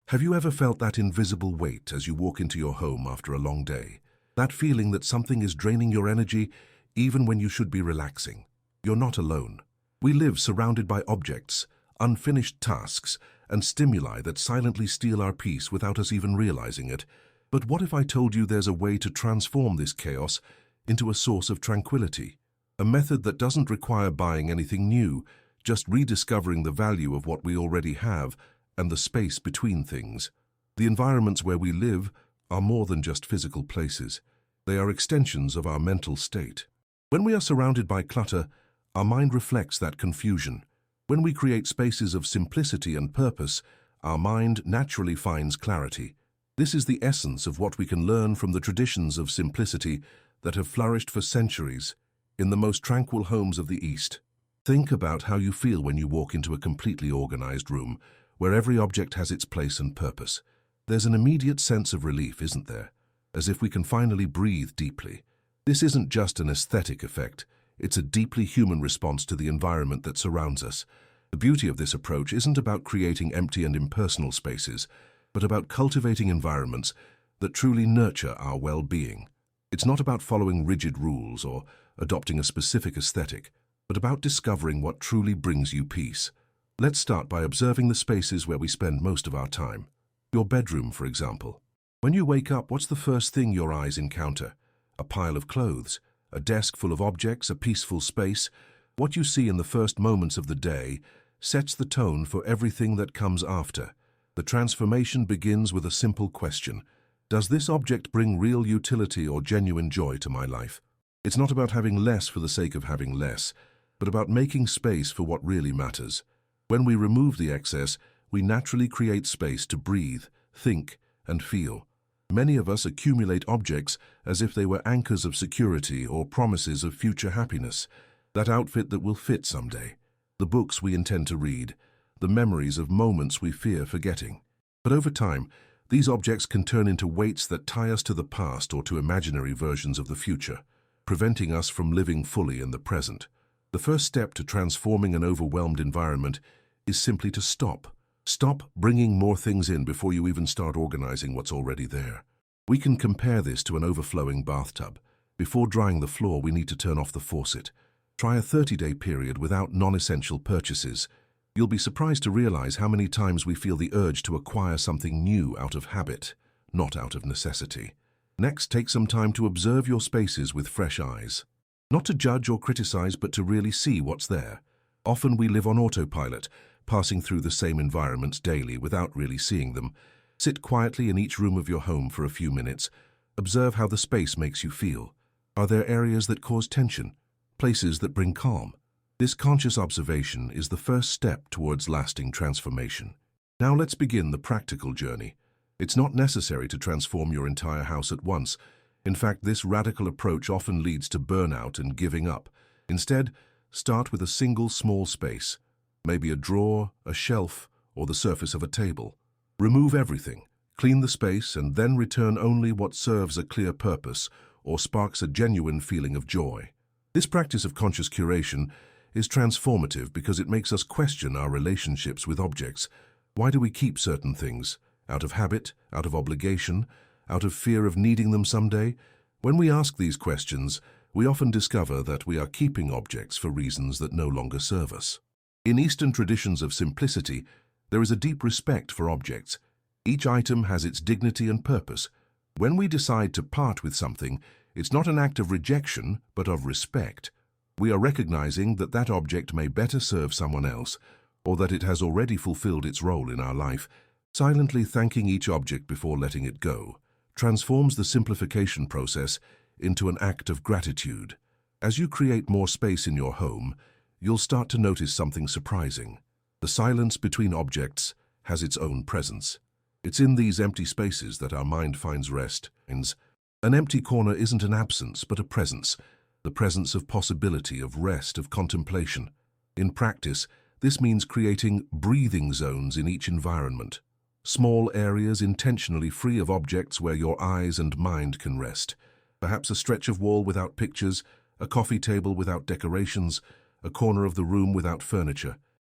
Have you ever felt that invisible weight as you walk into your home after a long day? That feeling that something is draining your energy even when you should be relaxing? You're not alone. We live surrounded by objects, unfinished tasks, and stimuli that silently steal our peace without us even realizing it. But what if I told you there's a way to transform this chaos into a source of tranquility? A method that doesn't require buying anything new, just rediscovering the value of what we already have and the space between things. The environments where we live are more than just physical places. They are extensions of our mental state. When we are surrounded by clutter, our mind reflects that confusion. When we create spaces of simplicity and purpose, our mind naturally finds clarity. This is the essence of what we can learn from the traditions of simplicity that have flourished for centuries in the most tranquil homes of the East. Think about how you feel when you walk into a completely organized room, where every object has its place and purpose. There's an immediate sense of relief, isn't there? As if we can finally breathe deeply. This isn't just an aesthetic effect, it's a deeply human response to the environment that surrounds us. The beauty of this approach isn't about creating empty and impersonal spaces, but about cultivating environments that truly nurture our well-being. It's not about following rigid rules or adopting a specific aesthetic, but about discovering what truly brings you peace. Let's start by observing the spaces where we spend most of our time. Your bedroom, for example. When you wake up, what's the first thing your eyes encounter? A pile of clothes, a desk full of objects, a peaceful space. What you see in the first moments of the day sets the tone for everything that comes after. The transformation begins with a simple question. Does this object bring real utility or genuine joy to my life? It's not about having less for the sake of having less, but about making space for what really matters. When we remove the excess, we naturally create space to breathe, think, and feel. Many of us accumulate objects as if they were anchors of security or promises of future happiness, that outfit that will fit someday, the books we intend to read, the memories of moments we fear forgetting. But over time, these objects can turn into weights that tie us to the past or to imaginary versions of the future, preventing us from living fully in the present. The first step to transforming an overwhelmed environment is simply to stop. Stop bringing more things in before you even start organizing what's already there. We can compare this to an overflowing bathtub. Before drying the floor, we need to turn off the faucet. Try a 30-day period without non-essential purchases. You'll be surprised to realize how many times we feel the urge to acquire something new out of habit, not out of necessity. Next, take some time to observe your spaces with fresh eyes. Not to judge or criticize, but to really see what's there. Often we live on autopilot, passing through the same environments daily without really seeing them. Sit quietly in each room of your home for a few minutes. Observe how the space makes you feel. Are there areas that cause tension? Places that bring calm? This conscious observation is the first step towards lasting transformation. Now let's begin the practical journey. It's not necessary to transform your entire house at once. In fact, this radical approach often leads to burnout and giving up. Instead, start with a single small space, maybe a drawer, a shelf, or the surface of a table. Remove everything, clean the space, and then return only what serves a clear purpose or sparks a genuine feeling of joy. This practice of conscious curation is transformative because it makes us question our relationships with objects. Why do we keep certain things? Out of habit, out of obligation, out of fear of needing them someday? When we ask these questions, we often discover that we are keeping objects for reasons that no longer serve us. In Eastern traditions of simplicity, there is a deep respect for objects. Each item has its dignity and purpose. When we decide to part with something, it's not an act of rejection, but of respect. We are recognizing that that object may better serve someone else, or that it has already fulfilled its role in our life. Silently thanking each object before letting it go transforms the simplification process into an act of gratitude. As you create more space in your home, you'll start to notice something surprising. The silence between objects has its own presence. It's in these empty spaces that our mind finds rest. An empty corner isn't an absence, but a presence, the presence of possibility, of rest, of contemplation. In practice, this means creating breathing zones in each environment. Small areas intentionally free of objects where your eyes and mind can rest. Perhaps a stretch of wall without pictures, a coffee table without decorations, a corner of the room without furniture.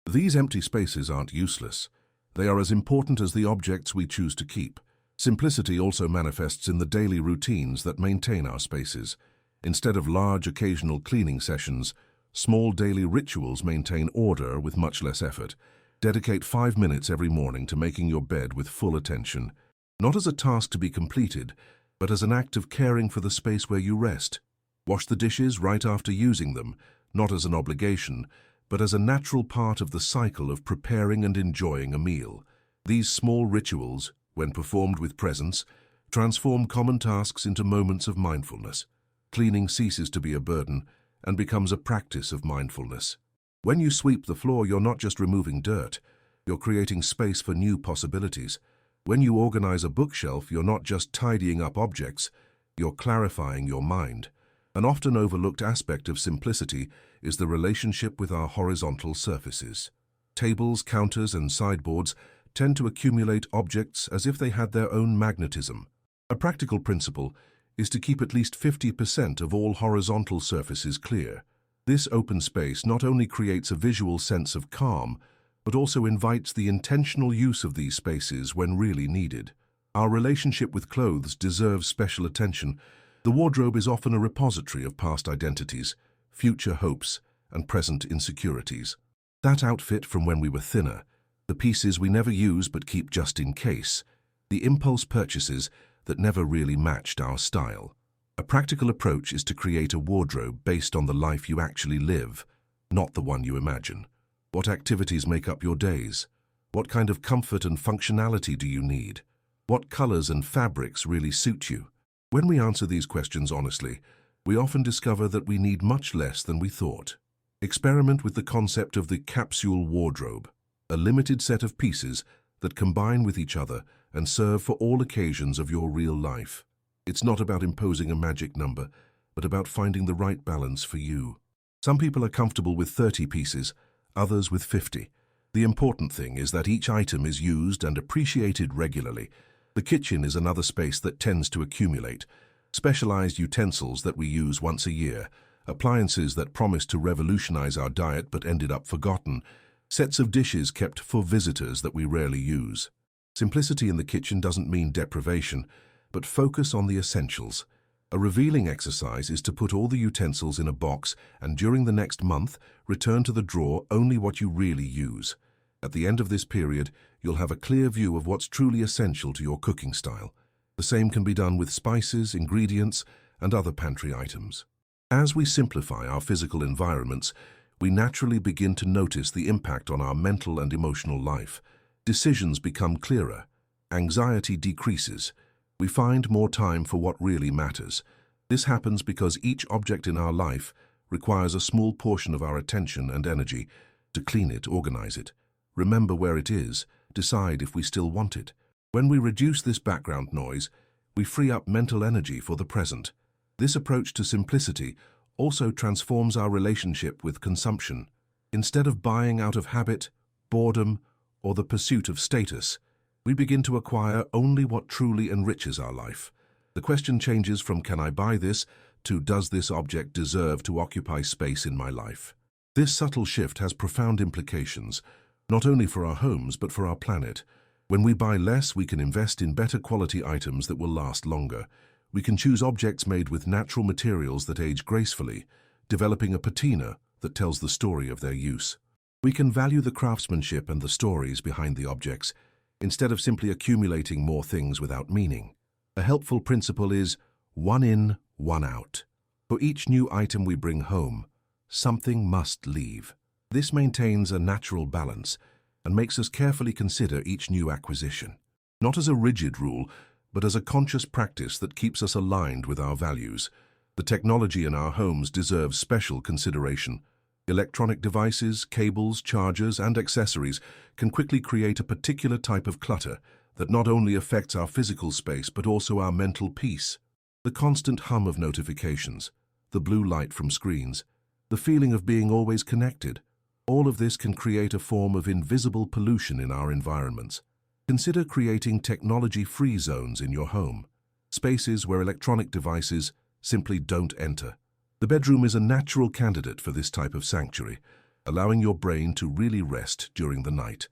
These empty spaces aren't useless. They are as important as the objects we choose to keep. Simplicity also manifests in the daily routines that maintain our spaces. Instead of large occasional cleaning sessions, small daily rituals maintain order with much less effort. Dedicate 5 minutes every morning to making your bed with full attention, not as a task to be completed, but as an act of caring for the space where you rest. Wash the dishes right after using them, not as an obligation, but as a natural part of the cycle of preparing and enjoying a meal. These small rituals, when performed with presence, transform common tasks into moments of mindfulness. Cleaning ceases to be a burden and becomes a practice of mindfulness. When you sweep the floor, you're not just removing dirt, you're creating space for new possibilities. When you organize a bookshelf, you're not just tidying up objects, you're clarifying your mind. An often overlooked aspect of simplicity is the relationship with our horizontal surfaces. Tables, counters, and sideboards tend to accumulate objects as if they had their own magnetism. A practical principle is to keep at least 50% of all horizontal surfaces clear. This open space not only creates a visual sense of calm, but also invites the intentional use of these spaces when really needed. Our relationship with clothes deserves special attention. The wardrobe is often a repository of past identities, future hopes, and present insecurities. That outfit from when we were thinner, the pieces we never use but keep just in case, the impulse purchases that never really matched our style. A practical approach is to create a wardrobe based on the life you actually live, not the one you imagine. What activities make up your days? What kind of comfort and functionality do you need? What colors and fabrics really suit you? When we answer these questions honestly, we often discover that we need much less than we thought. Experiment with the concept of the capsule wardrobe, a limited set of pieces that combine with each other and serve for all occasions of your real life. It's not about imposing a magic number, but about finding the right balance for you. Some people are comfortable with 30 pieces, others with 50. The important thing is that each item is used and appreciated regularly. The kitchen is another space that tends to accumulate. Specialized utensils that we use once a year, appliances that promised to revolutionize our diet but ended up forgotten, sets of dishes kept for visitors that we rarely use. Simplicity in the kitchen doesn't mean deprivation, but focus on the essentials. A revealing exercise is to put all the utensils in a box and during the next month, return to the drawer only what you really use. At the end of this period, you'll have a clear view of what's truly essential to your cooking style. The same can be done with spices, ingredients, and other pantry items. As we simplify our physical environments, we naturally begin to notice the impact on our mental and emotional life. Decisions become clearer. Anxiety decreases. We find more time for what really matters. This happens because each object in our life requires a small portion of our attention and energy. To clean it, organize it, remember where it is, decide if we still want it. When we reduce this background noise, we free up mental energy for the present. This approach to simplicity also transforms our relationship with consumption. Instead of buying out of habit, boredom, or the pursuit of status, we begin to acquire only what truly enriches our life. The question changes from "can I buy this?" to "does this object deserve to occupy space in my life?" This subtle shift has profound implications, not only for our homes but for our planet. When we buy less, we can invest in better quality items that will last longer. We can choose objects made with natural materials that age gracefully, developing a patina that tells the story of their use. We can value the craftsmanship and the stories behind the objects, instead of simply accumulating more things without meaning. A helpful principle is one in, one out. For each new item we bring home, something must leave. This maintains a natural balance and makes us carefully consider each new acquisition, not as a rigid rule, but as a conscious practice that keeps us aligned with our values. The technology in our homes deserves special consideration. Electronic devices, cables, chargers, and accessories can quickly create a particular type of clutter that not only affects our physical space but also our mental peace. The constant hum of notifications, the blue light from screens, the feeling of being always connected, all of this can create a form of invisible pollution in our environments. Consider creating technology-free zones in your home, spaces where electronic devices simply don't enter. The bedroom is a natural candidate for this type of sanctuary, allowing your brain to really rest during the night.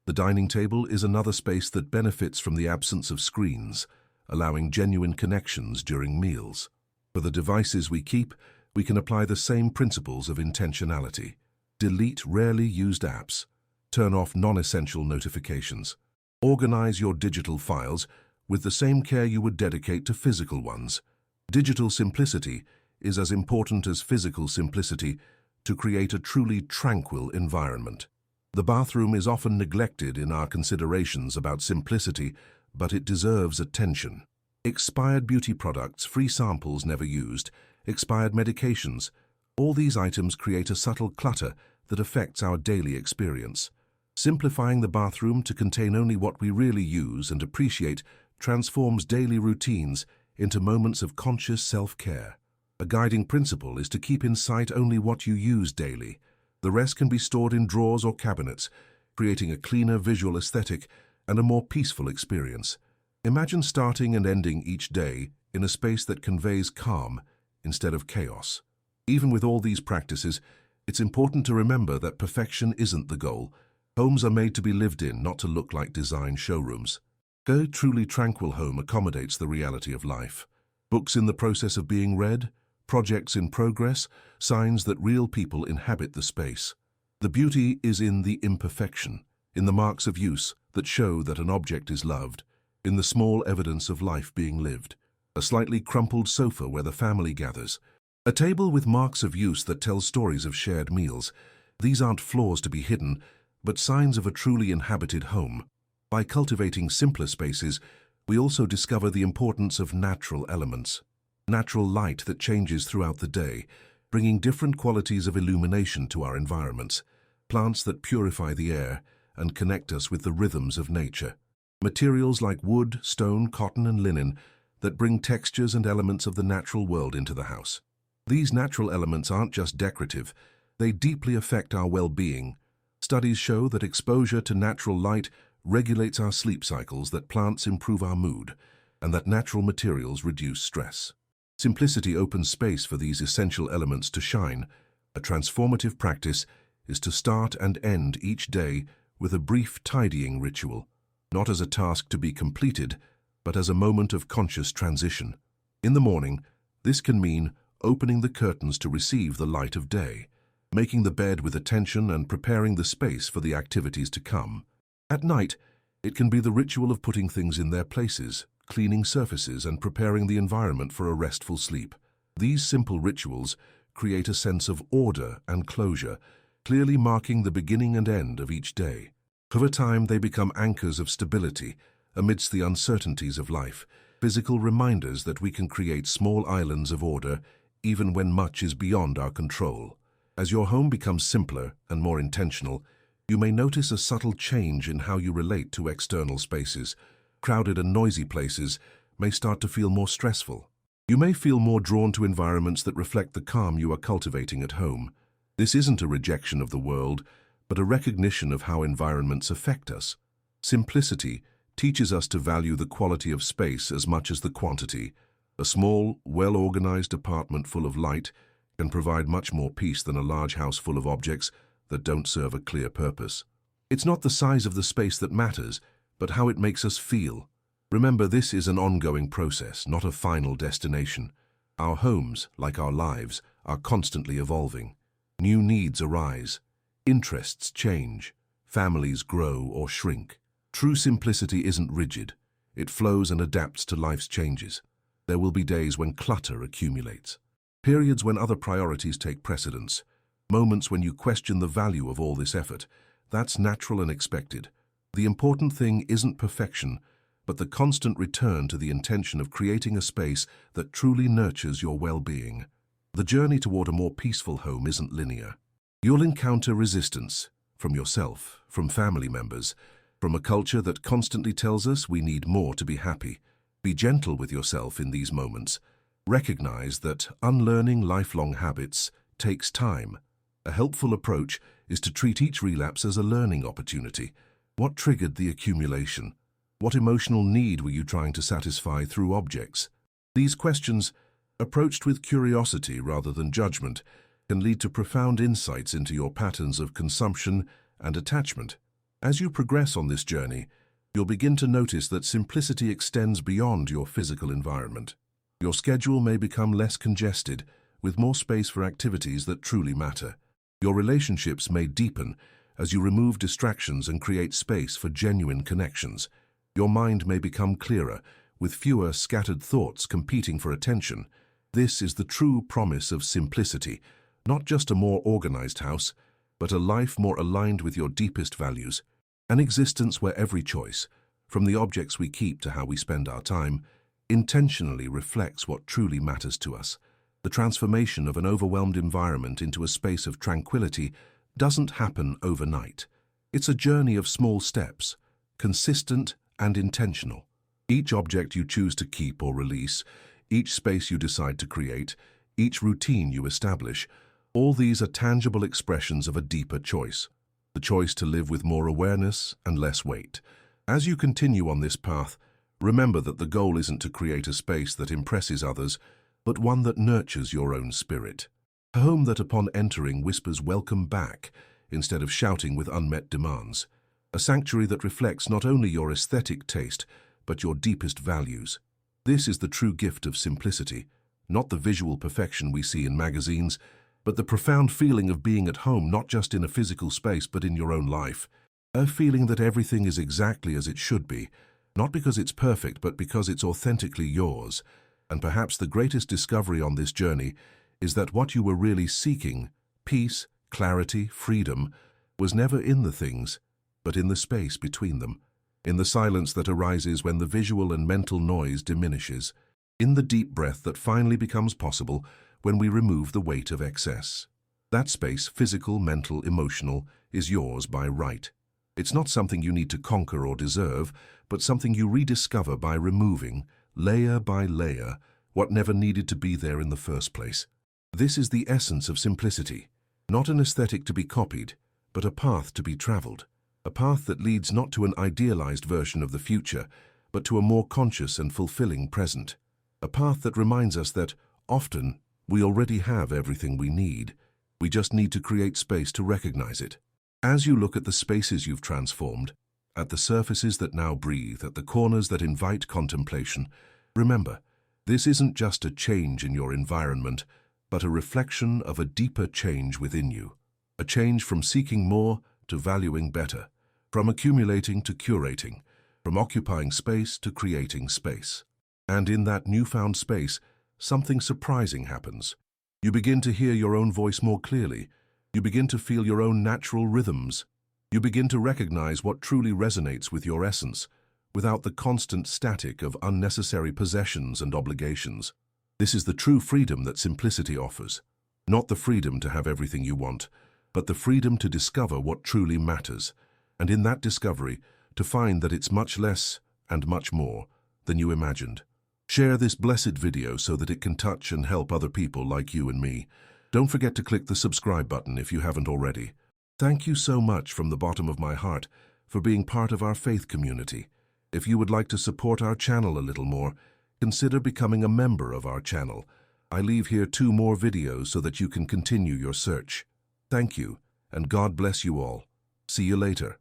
The dining table is another space that benefits from the absence of screens, allowing genuine connections during meals. For the devices we keep, we can apply the same principles of intentionality. Delete rarely used apps. Turn off non-essential notifications. Organize your digital files with the same care you would dedicate to physical ones. Digital simplicity is as important as physical simplicity to create a truly tranquil environment. The bathroom is often neglected in our considerations about simplicity, but it deserves attention. Expired beauty products, free samples never used, expired medications, all these items create a subtle clutter that affects our daily experience. Simplifying the bathroom to contain only what we really use and appreciate transforms daily routines into moments of conscious self-care. A guiding principle is to keep in sight only what you use daily. The rest can be stored in drawers or cabinets, creating a cleaner visual aesthetic and a more peaceful experience. Imagine starting and ending each day in a space that conveys calm instead of chaos. Even with all these practices, it's important to remember that perfection isn't the goal. Homes are made to be lived in, not to look like design showrooms. A truly tranquil home accommodates the reality of life. Books in the process of being read, projects in progress, signs that real people inhabit the space. The beauty is in the imperfection, in the marks of use that show that an object is loved, in the small evidence of life being lived. A slightly crumpled sofa where the family gathers. A table with marks of use that tells stories of shared meals. These aren't flaws to be hidden, but signs of a truly inhabited home. By cultivating simpler spaces, we also discover the importance of natural elements. Natural light that changes throughout the day, bringing different qualities of illumination to our environments. Plants that purify the air and connect us with the rhythms of nature. Materials like wood, stone, cotton, and linen that bring textures and elements of the natural world into the house. These natural elements aren't just decorative, they deeply affect our well-being. Studies show that exposure to natural light regulates our sleep cycles, that plants improve our mood, and that natural materials reduce stress. Simplicity opens space for these essential elements to shine. A transformative practice is to start and end each day with a brief tidying ritual, not as a task to be completed, but as a moment of conscious transition. In the morning, this can mean opening the curtains to receive the light of day, making the bed with attention and preparing the space for the activities to come. At night, it can be the ritual of putting things in their places, cleaning surfaces and preparing the environment for a restful sleep. These simple rituals create a sense of order and closure, clearly marking the beginning and end of each day. Over time, they become anchors of stability amidst the uncertainties of life, physical reminders that we can create small islands of order even when much is beyond our control. As your home becomes simpler and more intentional, you may notice a subtle change in how you relate to external spaces. Crowded and noisy places may start to feel more stressful. You may feel more drawn to environments that reflect the calm you are cultivating at home. This isn't a rejection of the world, but a recognition of how environments affect us. Simplicity teaches us to value the quality of space as much as the quantity. A small, well-organized apartment full of light can provide much more peace than a large house full of objects that don't serve a clear purpose. It's not the size of the space that matters, but how it makes us feel. Remember, this is an ongoing process, not a final destination. Our homes, like our lives, are constantly evolving. New needs arise. Interests change. Families grow or shrink. True simplicity isn't rigid. It flows and adapts to life's changes. There will be days when clutter accumulates. Periods when other priorities take precedence. Moments when you question the value of all this effort. That's natural and expected. The important thing isn't perfection, but the constant return to the intention of creating a space that truly nurtures your well-being. The journey toward a more peaceful home isn't linear. You'll encounter resistance from yourself, from family members, from a culture that constantly tells us we need more to be happy. Be gentle with yourself in these moments. Recognize that unlearning lifelong habits takes time. A helpful approach is to treat each relapse as a learning opportunity. What triggered the accumulation? What emotional need were you trying to satisfy through objects? These questions, approached with curiosity rather than judgment, can lead to profound insights into your patterns of consumption and attachment. As you progress on this journey, you'll begin to notice that simplicity extends beyond your physical environment. Your schedule may become less congested, with more space for activities that truly matter. Your relationships may deepen as you remove distractions and create space for genuine connections. Your mind may become clearer, with fewer scattered thoughts competing for attention. This is the true promise of simplicity, not just a more organized house, but a life more aligned with your deepest values. An existence where every choice, from the objects we keep to how we spend our time, intentionally reflects what truly matters to us. The transformation of an overwhelmed environment into a space of tranquility doesn't happen overnight. It's a journey of small steps, consistent and intentional. Each object you choose to keep or release, each space you decide to create, each routine you establish, all these are tangible expressions of a deeper choice. The choice to live with more awareness and less weight. As you continue on this path, remember that the goal isn't to create a space that impresses others, but one that nurtures your own spirit. A home that upon entering whispers welcome back, instead of shouting with unmet demands. A sanctuary that reflects not only your aesthetic taste, but your deepest values. This is the true gift of simplicity, not the visual perfection we see in magazines, but the profound feeling of being at home not just in a physical space but in your own life. A feeling that everything is exactly as it should be, not because it's perfect but because it's authentically yours. And perhaps the greatest discovery on this journey is that what you were really seeking, peace, clarity, freedom, was never in the things, but in the space between them, in the silence that arises when the visual and mental noise diminishes, in the deep breath that finally becomes possible when we remove the weight of excess. That space, physical, mental, emotional, is yours by right. It's not something you need to conquer or deserve, but something you rediscover by removing, layer by layer, what never needed to be there in the first place. This is the essence of simplicity, not an aesthetic to be copied, but a path to be traveled, a path that leads not to an idealized version of the future, but to a more conscious and fulfilling present, a path that reminds us that, often, we already have everything we need. We just need to create space to recognize it. As you look at the spaces you've transformed, at the surfaces that now breathe, at the corners that invite contemplation, remember, this isn't just a change in your environment, but a reflection of a deeper change within you. A change from seeking more to valuing better, from accumulating to curating, from occupying space to creating space. And in that newfound space, something surprising happens. You begin to hear your own voice more clearly. You begin to feel your own natural rhythms. You begin to recognize what truly resonates with your essence, without the constant static of unnecessary possessions and obligations. This is the true freedom that simplicity offers. Not the freedom to have everything you want, but the freedom to discover what truly matters, and in that discovery, to find that it's much less and much more than you imagined. Share this blessed video so that it can touch and help other people like you and me. Don't forget to click the subscribe button if you haven't already. Thank you so much from the bottom of my heart for being part of our faith community. If you would like to support our channel a little more, consider becoming a member of our channel. I leave here 2 more videos so that you can continue your search. Thank you, and God bless you all. See you later.